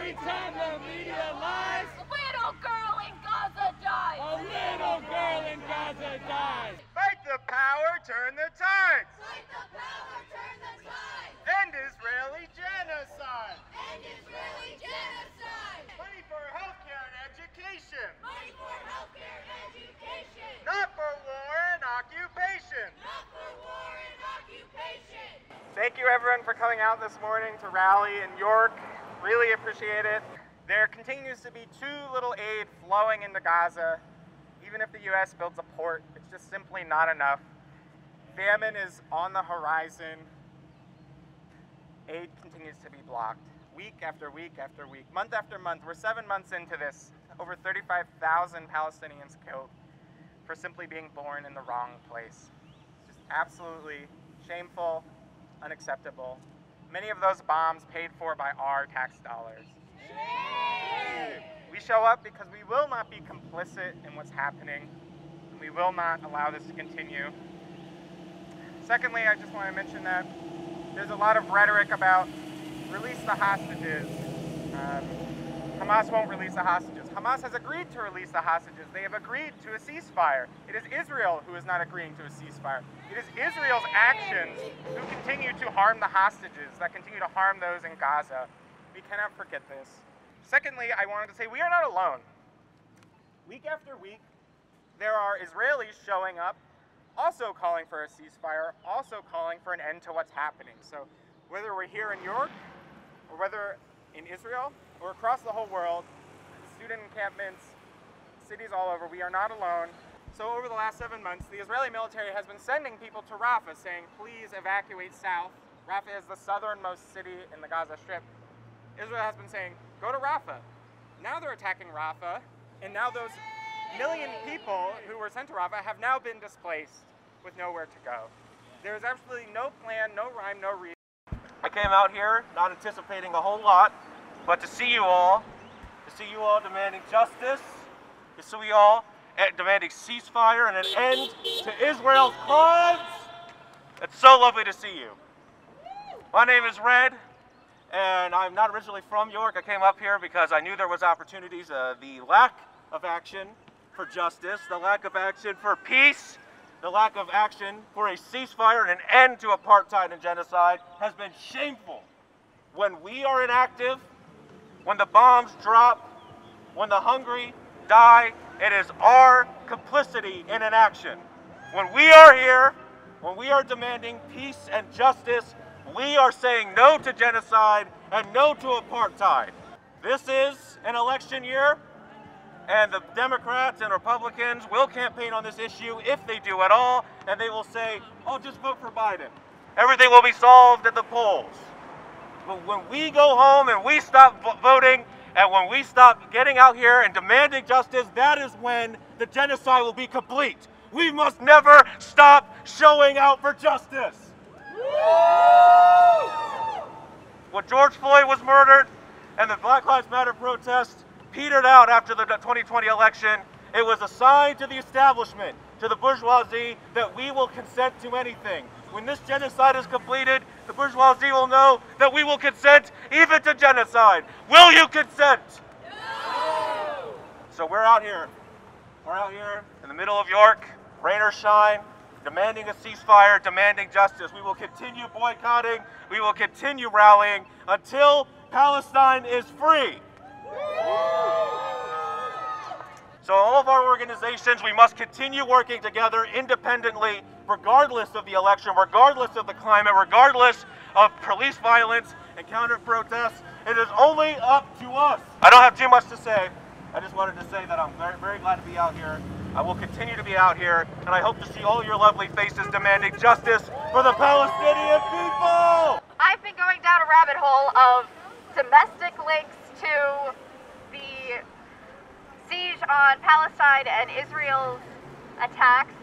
Every time the media lies, a little girl in Gaza dies. A little girl in Gaza dies. Fight the power, turn the tides. Fight the power, turn the tide. End Israeli genocide. End Israeli genocide. Money for healthcare and education. Money for healthcare and education. Not for war and occupation. Not for war and occupation. Thank you everyone for coming out this morning to rally in York. Really appreciate it. There continues to be too little aid flowing into Gaza. Even if the U.S. builds a port, it's just simply not enough. Famine is on the horizon. Aid continues to be blocked. Week after week after week, month after month. We're 7 months into this. Over 35,000 Palestinians killed for simply being born in the wrong place. It's just absolutely shameful, unacceptable. Many of those bombs paid for by our tax dollars. We show up because we will not be complicit in what's happening. We will not allow this to continue. Secondly, I just want to mention that there's a lot of rhetoric about release the hostages. Hamas won't release the hostages. Hamas has agreed to release the hostages. They have agreed to a ceasefire. It is Israel who is not agreeing to a ceasefire. It is Israel's actions who continue to harm the hostages, that continue to harm those in Gaza. We cannot forget this. Secondly, I wanted to say we are not alone. Week after week, there are Israelis showing up, also calling for a ceasefire, also calling for an end to what's happening. So whether we're here in York, or whether in Israel, or across the whole world, student encampments, cities all over, we are not alone. So over the last 7 months, the Israeli military has been sending people to Rafah saying, please evacuate south. Rafah is the southernmost city in the Gaza Strip. Israel has been saying, go to Rafah. Now they're attacking Rafah, and now those million people who were sent to Rafah have now been displaced with nowhere to go. There's absolutely no plan, no rhyme, no reason. I came out here not anticipating a whole lot, but to see you all demanding justice, to see you all demanding ceasefire and an end to Israel's crimes. It's so lovely to see you. My name is Red, and I'm not originally from York. I came up here because I knew there was opportunities. The lack of action for justice, the lack of action for peace, the lack of action for a ceasefire and an end to apartheid and genocide has been shameful. When we are inactive, when the bombs drop, when the hungry die, it is our complicity in inaction. When we are here, when we are demanding peace and justice, we are saying no to genocide and no to apartheid. This is an election year, and the Democrats and Republicans will campaign on this issue if they do at all, and they will say, oh, just vote for Biden. Everything will be solved at the polls. But when we go home and we stop voting, and when we stop getting out here and demanding justice, that is when the genocide will be complete. We must never stop showing out for justice. When George Floyd was murdered and the Black Lives Matter protest petered out after the 2020 election, it was a sign to the establishment, to the bourgeoisie, that we will consent to anything. When this genocide is completed, the bourgeoisie will know that we will consent even to genocide. Will you consent? No! So we're out here. We're out here in the middle of York, rain or shine, demanding a ceasefire, demanding justice. We will continue boycotting. We will continue rallying until Palestine is free. So all of our organizations, we must continue working together independently, regardless of the election, regardless of the climate, regardless of police violence and counter-protests. It is only up to us. I don't have too much to say. I just wanted to say that I'm very, very glad to be out here. I will continue to be out here, and I hope to see all your lovely faces demanding justice for the Palestinian people! I've been going down a rabbit hole of domestic links to the siege on Palestine and Israel's attacks,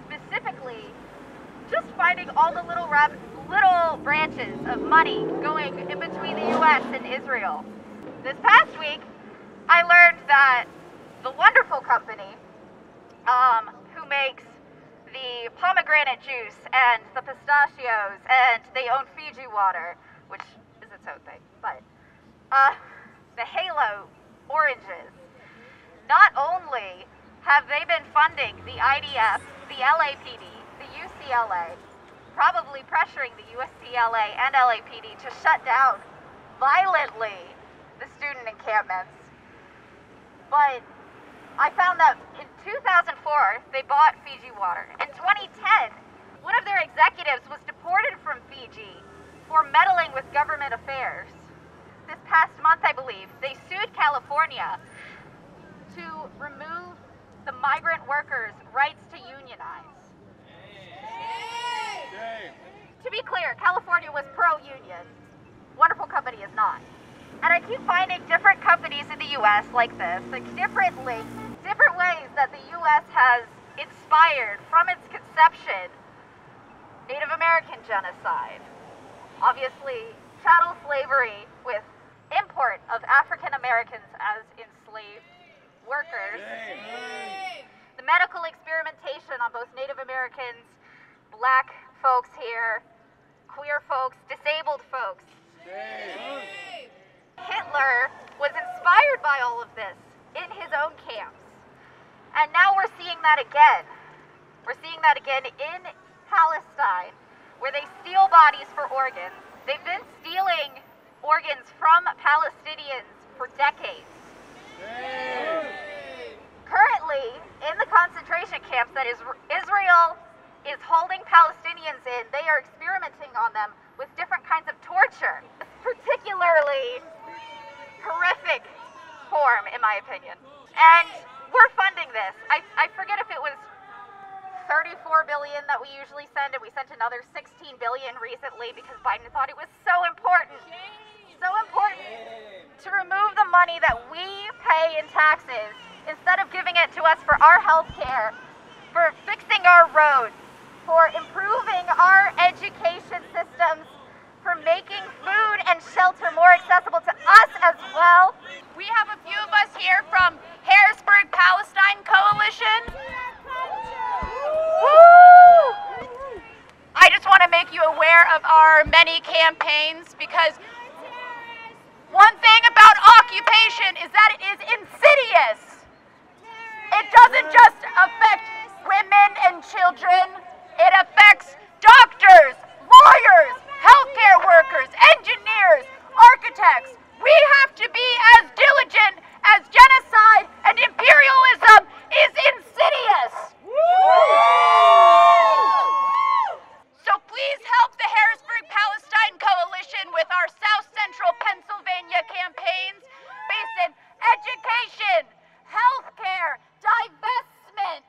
specifically just finding all the little branches of money going in between the U.S. and Israel. This past week, I learned that the wonderful company who makes the pomegranate juice and the pistachios, and they own Fiji water, which is its own thing, but the Halo Oranges. Not only have they been funding the IDF, the LAPD, the UCLA, probably pressuring the USCLA and LAPD to shut down violently the student encampments, but I found that in 2004 they bought Fiji water. In 2010, one of their executives was deported from Fiji for meddling with government affairs. This past month, I believe, they sued California to remove the migrant workers' rights to unionize. To be clear, California was pro-union. Wonderful company is not. And I keep finding different companies in the U.S. like this, like different links, different ways that the U.S. has inspired from its conception Native American genocide. Obviously, chattel slavery with import of African Americans as enslaved workers. The medical experimentation on both Native Americans, black folks here, queer folks, disabled folks. Hitler was inspired by all of this in his own camps. And now we're seeing that again. We're seeing that again in Palestine, where they steal bodies for organs. They've been stealing organs from Palestinians for decades. Currently, in the concentration camps that Israel is holding Palestinians in, they are experimenting on them with different kinds of torture. Particularly horrific form, in my opinion. And we're funding this. I forget if it was 34 billion that we usually send, and we sent another 16 billion recently because Biden thought it was so important to remove the money that we pay in taxes instead of giving it to us for our health care, for fixing our roads, for improving our education systems, for making food and shelter more accessible to us as well. We have a few of us here from Harrisburg Palestine Coalition. Woo! I just want to make you aware of our many campaigns, because one thing about occupation is that it is insidious. It doesn't just affect women and children, it affects doctors, lawyers, healthcare workers, engineers, architects. We have to be as diligent as genocide and imperialism is insidious. So please help the Harrisburg Palestine Coalition with our South Central Pennsylvania campaigns based in education, healthcare, divestment.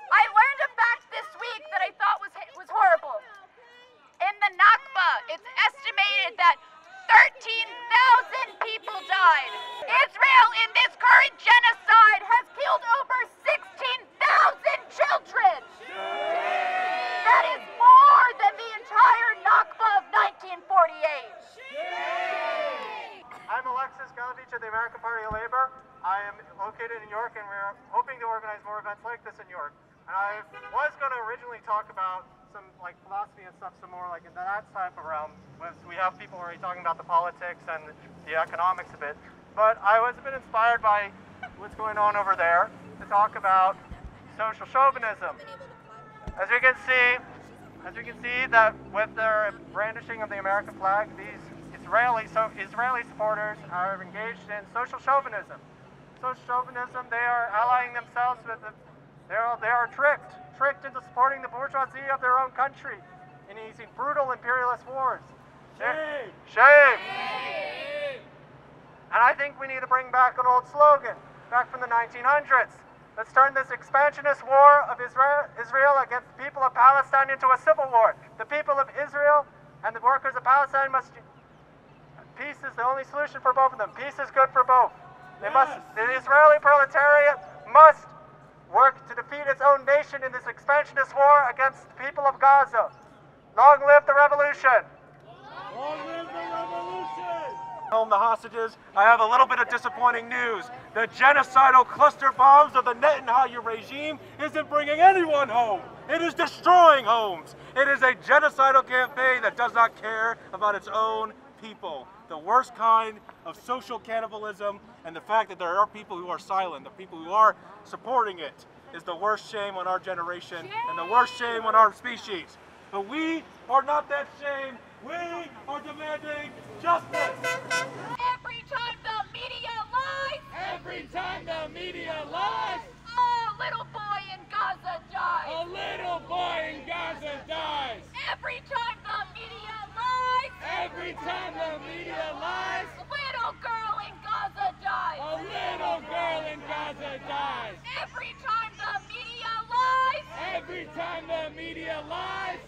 I learned a fact this week that I thought was horrible. In the Nakba, it's estimated that 13,000 people died. Israel in this current genocide has killed over 16,000 children. That is more than the entire Nakba of 1948. I'm Alexis Galavich of the American Party of Labor. I am located in York, and we're hoping to organize more events like this in York. And I was going to originally talk about some like philosophy and stuff some more like in that type of realm. We have people already talking about the politics and the economics a bit. But I was a bit inspired by what's going on over there to talk about social chauvinism. As you can see that with their brandishing of the American flag, these Israeli supporters are engaged in social chauvinism. Social chauvinism, they are allying themselves with they are tricked into supporting the bourgeoisie of their own country in these brutal imperialist wars. Shame! Shame! And I think we need to bring back an old slogan, back from the 1900s. Let's turn this expansionist war of Israel against the people of Palestine into a civil war. The people of Israel and the workers of Palestine must... Peace is the only solution for both of them. Peace is good for both. The Israeli proletariat must work to defeat its own nation in this expansionist war against the people of Gaza. Long live the revolution! Long live the revolution! home the hostages, I have a little bit of disappointing news. The genocidal cluster bombs of the Netanyahu regime isn't bringing anyone home. It is destroying homes. It is a genocidal campaign that does not care about its own people. The worst kind of social cannibalism, and the fact that there are people who are silent, the people who are supporting it, is the worst shame on our generation and the worst shame on our species. But we are not that shame. We are demanding justice. Every time the media lies, Every time the media lies, a little boy in Gaza dies. a little boy in Gaza dies. Every time the media lies, Every time the media lies, a little girl in Gaza dies. a little girl in Gaza dies. Every time the media lies, Every time the media lies,